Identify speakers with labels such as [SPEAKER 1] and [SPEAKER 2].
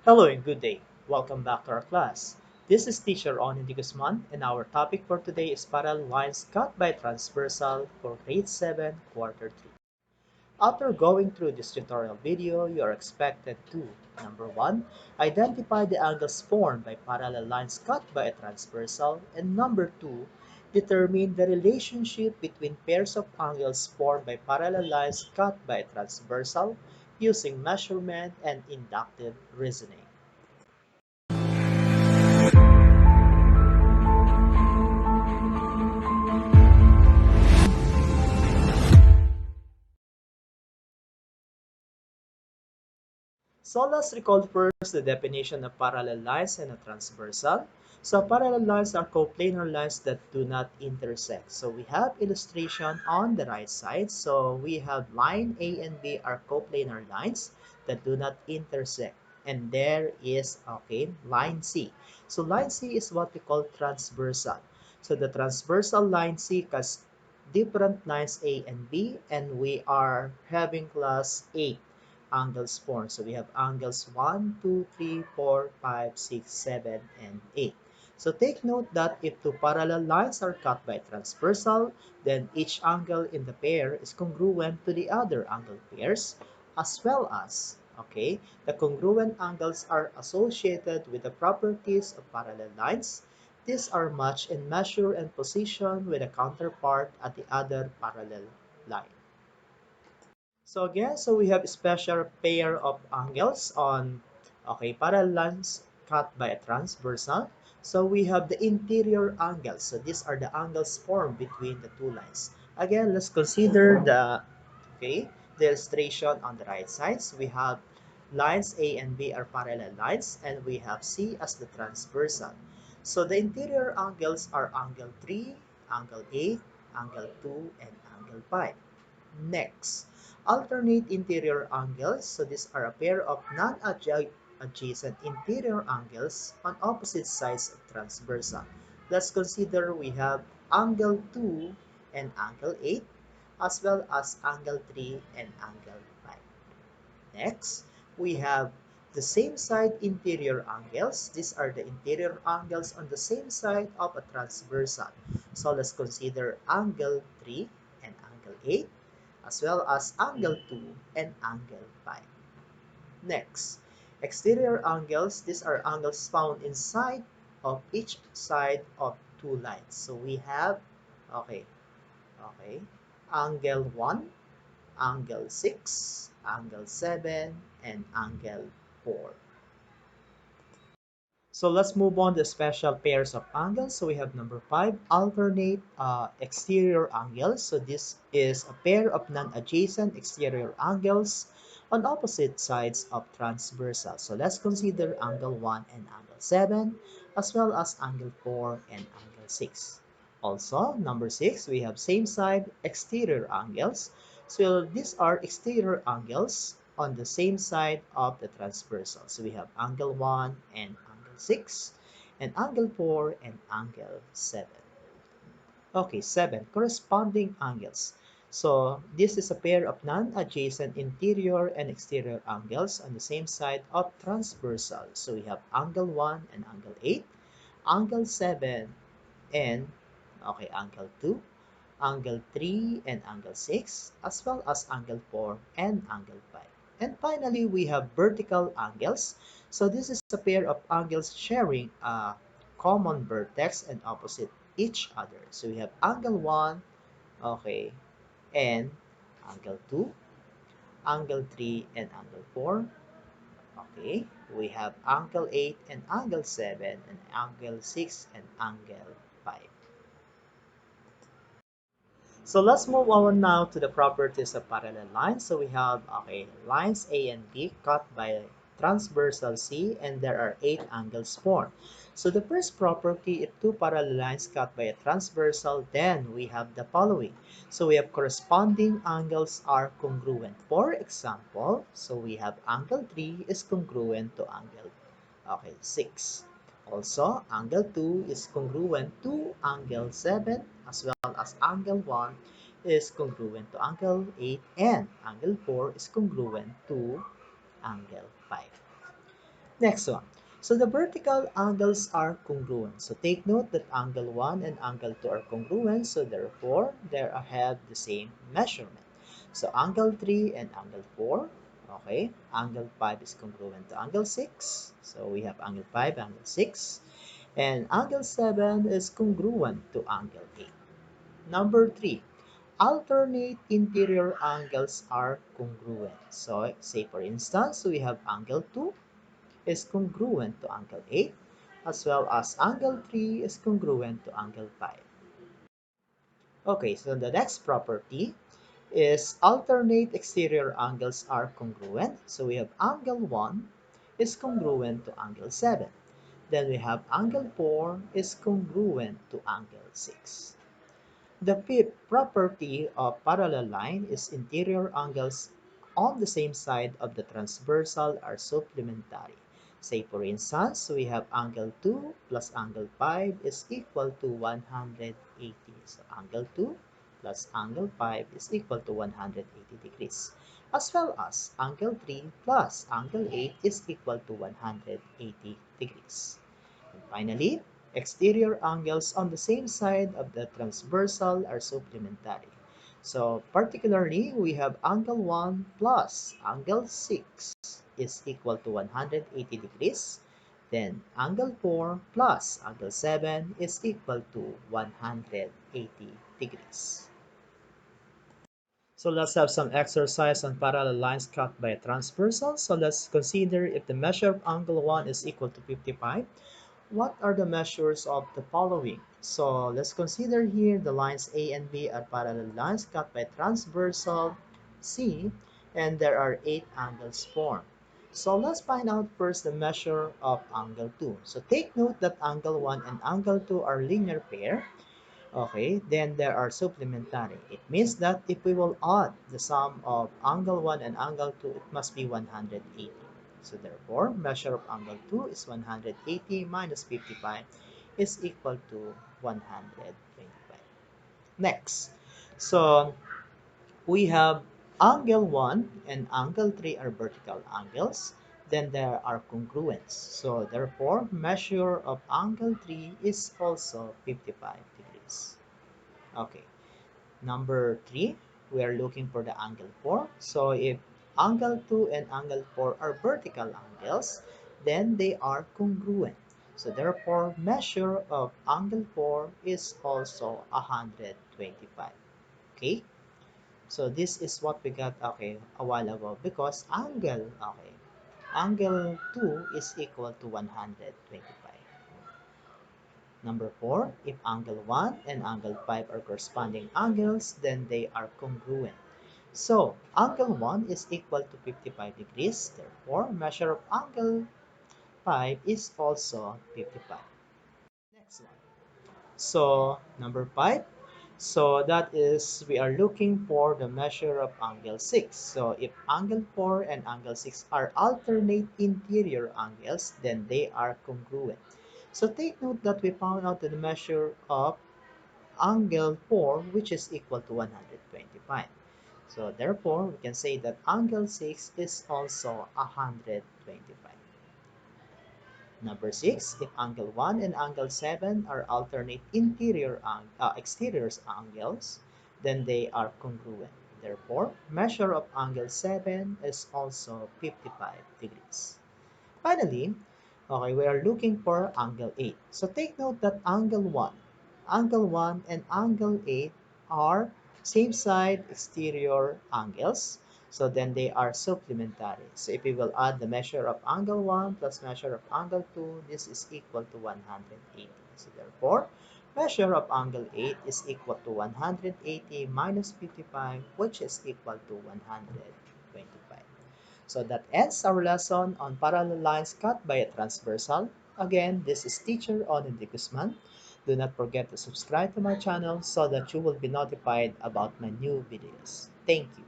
[SPEAKER 1] Hello and good day. Welcome back to our class. This is teacher Onin Guzman and our topic for today is parallel lines cut by transversal for grade 7 quarter 3. After going through this tutorial video, you are expected to number 1. Identify the angles formed by parallel lines cut by a transversal, and number 2. Determine the relationship between pairs of angles formed by parallel lines cut by a transversal using measurement and inductive reasoning. So let's recall first the definition of parallel lines and a transversal. So parallel lines are coplanar lines that do not intersect. So we have illustration on the right side. So we have line A and B are coplanar lines that do not intersect. And there is, okay, line C. So line C is what we call transversal. So the transversal line C has different lines A and B, and we are having class 8 angles formed. So we have angles 1, 2, 3, 4, 5, 6, 7, and 8. So take note that if two parallel lines are cut by transversal, then each angle in the pair is congruent to the other angle pairs, as well as, okay, the congruent angles are associated with the properties of parallel lines. These are matched in measure and position with a counterpart at the other parallel line. So again, so we have a special pair of angles on, okay, parallel lines cut by a transversal. So we have the interior angles. So these are the angles formed between the two lines. Again, let's consider the, okay, the illustration on the right side. So we have lines A and B are parallel lines, and we have C as the transversal. So the interior angles are angle 3, angle 8, angle 2, and angle 5. Next, alternate interior angles. So these are a pair of non-adjacent interior angles on opposite sides of transversal. Let's consider we have angle 2 and angle 8, as well as angle 3 and angle 5. Next, we have the same side interior angles. These are the interior angles on the same side of a transversal. So let's consider angle 3 and angle 8, as well as angle 2 and angle 5. Next, exterior angles. These are angles found inside of each side of two lines. So we have, okay, okay, angle 1, angle 6, angle 7, and angle 4. So let's move on to special pairs of angles. So we have number 5, alternate exterior angles. So this is a pair of non-adjacent exterior angles on opposite sides of transversal. So let's consider angle 1 and angle 7, as well as angle 4 and angle 6. Also, number 6, we have same side exterior angles. So these are exterior angles on the same side of the transversal. So we have angle 1 and angle 6, and angle 4 and angle 7. Okay, 7. Corresponding angles. So this is a pair of non-adjacent interior and exterior angles on the same side of transversal. So we have angle 1 and angle 8, angle 7 and, okay, angle 2, angle 3 and angle 6, as well as angle 4 and angle 5. And finally, we have vertical angles. So this is a pair of angles sharing a common vertex and opposite each other. So we have angle 1, okay, and angle 2, angle 3 and angle 4. Okay, we have angle 8 and angle 7 and angle 6 and angle 5. So let's move on now to the properties of parallel lines. So we have, okay, lines A and B cut by transversal C, and there are 8 angles formed. So the first property, if two parallel lines cut by a transversal, then we have the following. So we have corresponding angles are congruent. For example, so we have angle 3 is congruent to angle, okay, 6. Also, angle 2 is congruent to angle 7, as well as angle 1 is congruent to angle 8, and angle 4 is congruent to angle 5. Next one. So the vertical angles are congruent. So take note that angle 1 and angle 2 are congruent. So therefore, they have the same measurement. So angle 3 and angle 4. Okay. Angle 5 is congruent to angle 6. So we have angle 5, angle 6. And angle 7 is congruent to angle 8. Number 3. Alternate interior angles are congruent. So say for instance, we have angle 2 is congruent to angle 8, as well as angle 3 is congruent to angle 5. Okay, so the next property is alternate exterior angles are congruent. So we have angle 1 is congruent to angle 7. Then we have angle 4 is congruent to angle 6. The fifth property of parallel line is interior angles on the same side of the transversal are supplementary. Say for instance, we have angle 2 plus angle 5 is equal to 180. So angle 2 plus angle 5 is equal to 180 degrees. As well as angle 3 plus angle 8 is equal to 180 degrees. And finally, exterior angles on the same side of the transversal are supplementary. So particularly, we have angle 1 plus angle 6 is equal to 180 degrees. Then angle 4 plus angle 7 is equal to 180 degrees. So let's have some exercise on parallel lines cut by a transversal. So let's consider if the measure of angle 1 is equal to 55. What are the measures of the following? So let's consider here the lines A and B are parallel lines cut by transversal C, and there are 8 angles formed. So let's find out first the measure of angle 2. So take note that angle 1 and angle 2 are linear pair. Okay, then there are supplementary. It means that if we will add the sum of angle 1 and angle 2, it must be 180. So therefore, measure of angle 2 is 180 minus 55 is equal to 125. Next, so we have angle 1 and angle 3 are vertical angles. Then there are congruents. So therefore, measure of angle 3 is also 55 degrees. Okay, number 3, we are looking for the angle 4. So if angle 2 and angle 4 are vertical angles, then they are congruent. So therefore, measure of angle 4 is also 125. Okay, so this is what we got, okay, a while ago, because angle 2 is equal to 125. Number 4, if angle 1 and angle 5 are corresponding angles, then they are congruent. So, angle 1 is equal to 55 degrees, therefore, measure of angle 5 is also 55. Next one. So, number 5. So, that is, we are looking for the measure of angle 6. So, if angle 4 and angle 6 are alternate interior angles, then they are congruent. So, take note that we found out the measure of angle 4, which is equal to 125. So therefore, we can say that angle 6 is also 125. Number 6, if angle 1 and angle 7 are alternate exterior angles, then they are congruent. Therefore, measure of angle 7 is also 55 degrees. Finally, okay, we are looking for angle 8. So take note that angle 1 and angle 8 are same side exterior angles. So then they are supplementary. So if we will add the measure of angle 1 plus measure of angle 2, this is equal to 180. So therefore, measure of angle 8 is equal to 180 minus 55, which is equal to 125. So that ends our lesson on parallel lines cut by a transversal. Again, this is teacher Onin de Guzman. Do not forget to subscribe to my channel so that you will be notified about my new videos. Thank you.